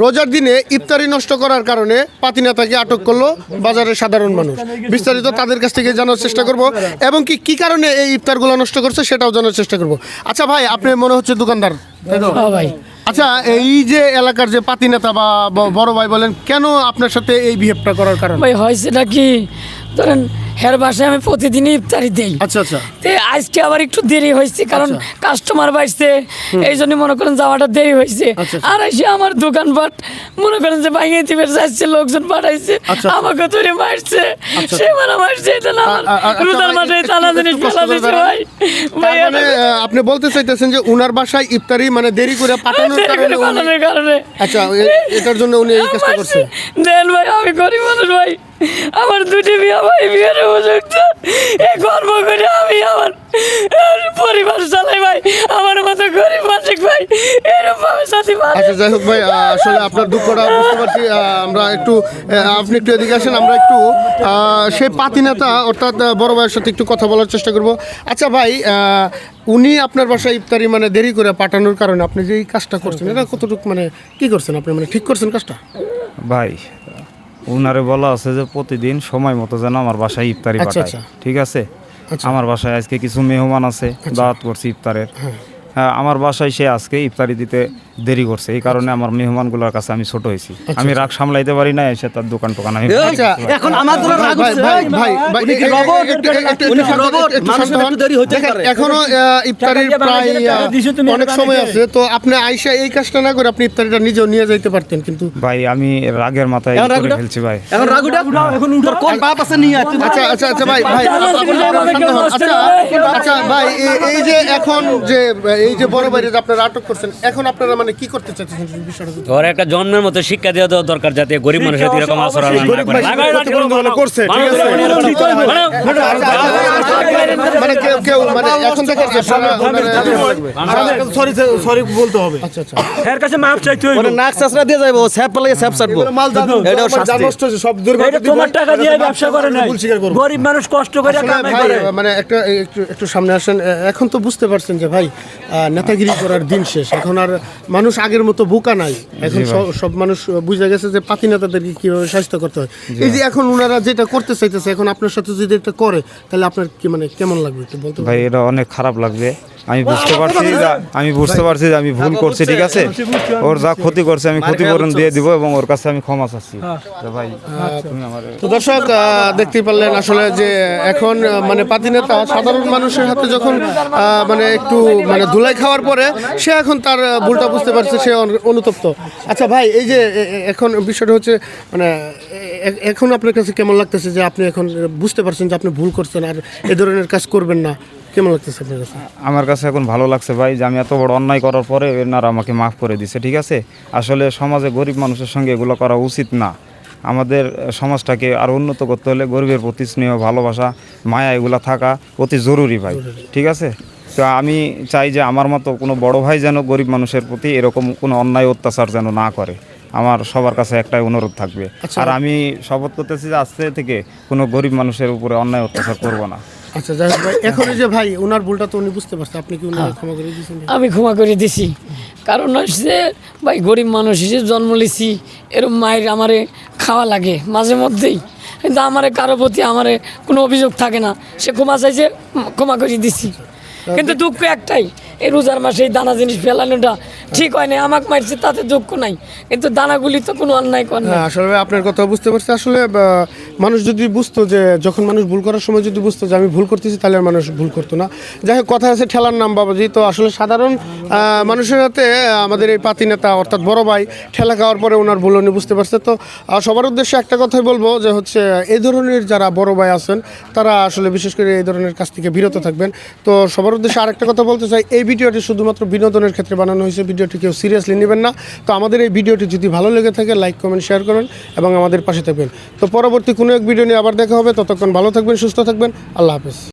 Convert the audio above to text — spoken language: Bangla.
রোজার দিনে ইফতারি নষ্ট করার কারণে পাতিনেতাকে আটক করলো বাজারের সাধারণ মানুষ। বিস্তারিত তাদের কাছ থেকে জানার চেষ্টা করব এবং কি কারণে এই ইফতারগুলো নষ্ট করছে সেটাও জানার চেষ্টা করব। আচ্ছা ভাই, আপনি মনে হচ্ছে দোকানদার, তাই তো? ভাই আচ্ছা, এই যে এলাকার যে পাতিনেতা বা বড় ভাই বলেন, কেন আপনার সাথে এই বিহেভটা করার কারণ? ভাই হয়েছে নাকি ধরেন হের বাসায় আমি প্রতিদিনই ইফতারি দেই। আচ্ছা আচ্ছা। আজকে আবার একটু দেরি হয়েছে কারণ কাস্টমার বাড়ছে, এই জন্য মনে করেন যাওয়াটা দেরি হয়েছে। আর এসে আমার দোকানপাট মনে করেন যে ভাঙিয়ে দিবে যাচ্ছে, লোকজন পাঠাইছে, আমাকে ধরে মারছে, সে মানে মারছে। এটা না রোজার মাঠে টানা জিনিস ফেলা দিচ্ছে ভাই। ভাই মানে আপনি বলতে চাইতেছেন যে উনার বাসায় ইফতারি মানে দেরি করে পাঠানোর কারণে? আচ্ছা, এটার জন্য উনি এই কাজটা করছে। দেন ভাই, আমি গরিব মানুষ ভাই, আমার দুটি বিয়া ভাই, বিয়ের উপযুক্ত এই কর্ম করে আমি আমার পরিবার চালাই ভাই। আমার মতো গরিব মানুষ ভাই এরকম ভাবে সাথী ভাই। আচ্ছা যাই হোক ভাই, আসলে আপনার দুঃখটা বুঝতে পারছি। আমরা একটু আপনি একটু এদিকে আসেন, আমরা একটু সেই পাতিনেতা অর্থাৎ বড় ভাইয়ের সাথে একটু কথা বলার চেষ্টা করব। আচ্ছা ভাই, উনি আপনার বাসায় ইফতারি মানে দেরি করে পাঠানোর কারণে আপনি যে এই কাজটা করছেন, এটা কতটুকু মানে কি করছেন আপনি, মানে ঠিক করছেন কাজটা? ভাই উনারে বলা আছে যে প্রতিদিন সময় মতো যেন আমার বাসায় ইফতারি পাঠায়, ঠিক আছে? আমার বাসায় আজকে কিছু মেহমান আছে, দাওয়াত করছি ইফতারের। হ্যাঁ, আমার বাসায় সে আজকে ইফতারি দিতে দেরি করছে, এই কারণে আমার মেহমানগুলোর কাছে আমি ছোট হয়েছি, আমি রাগ সামলাইতে পারি না, এসে তার দোকান টোকান আমি এখন আমার তো রাগ হচ্ছে ভাই। উনি কি রোবট? উনি কি রোবট? মানুষের একটু দেরি হতে পারে। এখনো ইফতারির প্রায় অনেক সময় আছে, তো আপনি আইসা এই কাজটা না করে আপনি ইফতারিটা নিজেও নিয়ে যাইতে পারতেন। কিন্তু ভাই আমি রাগের মাথায় করে ফেলছি ভাই। এখন রাগ উঠা, এখন তোর কোন বাপ আছে নিয়ে আয়? আচ্ছা আচ্ছা আচ্ছা ভাই ভাই আচ্ছা ভাই, এই যে এখন যে এই যে বড় ভাইরে আপনারা আটক করছেন, এখন আপনারা মানে কি করতে চাচ্ছেন বিষয়টা? ওর একটা জন্মের মতো শিক্ষা দেওয়া দরকার, যাতে গরিব মানুষের এরকম আচরণ না করে। করছে, ঠিক আছে, মানে কেউ মানে এখন থেকে সরি বলতে হবে। আচ্ছা আচ্ছা, এর কাছে মাপ চাইতে হইব, নাক চাচরা দিয়ে যাইবো, স্যাপ পালাইয়া স্যাপ ছাড়বো। এটাও শাস্তি। সব দুর্ঘটনা, এটা তোমার টাকা দিয়ে ব্যবসা করে না, গরিব মানুষ কষ্ট করে কামাই করে। মানে একটু সামনে আসেন। এখন তো বুঝতে পারছেন যে ভাই নেতাগিরি করার দিন শেষ, এখন আর মানুষ আগের মতো বোকা নাই। এখন সব মানুষ বুঝে গেছে যে পাতি নেতাদেরকে কিভাবে শাস্তি করতে হয়। এই যে এখন ওনারা যেটা করতে চাইতেছে, এখন আপনার সাথে যদি এটা করে তাহলে আপনার কি মানে কেমন লাগবে একটু বলতে? ভাই এটা অনেক খারাপ লাগবে, আমি বুঝতে পারছি যে আমি ভুল করছি, ঠিক আছে? ওর যা ক্ষতি করছে আমি ক্ষতিপূরণ দিয়ে দিব এবং ওর কাছে আমি ক্ষমা চাচ্ছি। ভাই তো দর্শক দেখতেই পারলেন আসলে যে এখন মানে পাতিনেতা সাধারণ মানুষের হাতে যখন মানে একটু মানে ধুলাই খাওয়ার পরে সে এখন তার ভুলটা বুঝতে পারছে, সে অনুতপ্ত। আচ্ছা ভাই, এই যে এখন বিষয়টা হচ্ছে মানে এখন আপনার কাছে কেমন লাগতেছে যে আপনি এখন বুঝতে পারছেন যে আপনি ভুল করছেন আর এ ধরনের কাজ করবেন না? কেমন লাগতেছে আপনার কাছে? আমার কাছে এখন ভালো লাগছে ভাই, যে আমি এত বড় অন্যায় করার পরে এনারা আমাকে মাফ করে দিছে, ঠিক আছে? আসলে সমাজে গরিব মানুষের সঙ্গে এগুলো করা উচিত না। আমাদের সমাজটাকে আরও উন্নত করতে হলে গরিবের প্রতি স্নেহ, ভালোবাসা, মায়া এগুলো থাকা অতি জরুরি ভাই, ঠিক আছে? তো আমি চাই যে আমার মতো কোনো বড় ভাই যেন গরিব মানুষের প্রতি এরকম কোনো অন্যায় অত্যাচার যেন না করে। আমার সবার কাছে একটাই অনুরোধ থাকবে। আর আমি শপথ করতেছি যে আজকে থেকে কোনো গরিব মানুষের উপরে অন্যায় অত্যাচার করব না। আচ্ছা যাই হোক ভাই, এখন যে ভাই ওনার ভুলটা তো উনি বুঝতে পারছে, আপনি কি উনাকে ক্ষমা করে দিয়েছেন? আমি ক্ষমা করে দিছি, কারণ হচ্ছে ভাই গরিব মানুষ হিসেবে জন্ম লিছি, এরকম মায়ের আমারে খাওয়া লাগে মাঝে মধ্যেই, কিন্তু আমারে কারো প্রতি আমারে কোনো অভিযোগ থাকে না। সে ক্ষমা চাইছে, ক্ষমা করে দিছি। কিন্তু দুঃখ একটাই, এই রোজার মাসে এই দানা জিনিস ফেলানোটা ঠিক হয় না। আমাকে মারছে তাতে দুঃখ নাই, কিন্তু দানাগুলি তো কোনো অন্যায় করে না। আসলে আপনার কথা বুঝতে পারছি। আসলে মানুষ যদি বুঝতো যে যখন মানুষ ভুল করার সময় যদি বুঝতো যে আমি ভুল করতেছি, তাহলে আর মানুষ ভুল করতো না। যাই হোক, কথা আছে ঠেলার নাম বাবাজি। তো আসলে সাধারণ মানুষের হাতে আমাদের এই পাতি নেতা অর্থাৎ বড় ভাই ঠেলা খাওয়ার পরে ওনার ভুল উনি বুঝতে পারছে। তো সবার উদ্দেশ্যে একটা কথাই বলবো যে হচ্ছে এই ধরনের যারা বড় ভাই আছেন তারা আসলে বিশেষ করে এই ধরনের কাজ থেকে বিরত থাকবেন। তো সবার উদ্দেশ্যে আরেকটা কথা বলতে চাই, এই ভিডিওটি শুধুমাত্র বিনোদনের ক্ষেত্রে বানানো হয়েছে, ভিডিওটি কেউ সিরিয়াসলি নেবেন না। তো আমাদের এই ভিডিওটি যদি ভালো লেগে থাকে লাইক কমেন্ট শেয়ার করুন এবং আমাদের পাশে থাকবেন। তো পরবর্তী কোনো এক ভিডিও নিয়ে আবার দেখা হবে। ততক্ষণ ভালো থাকবেন, সুস্থ থাকবেন। আল্লাহ হাফেজ।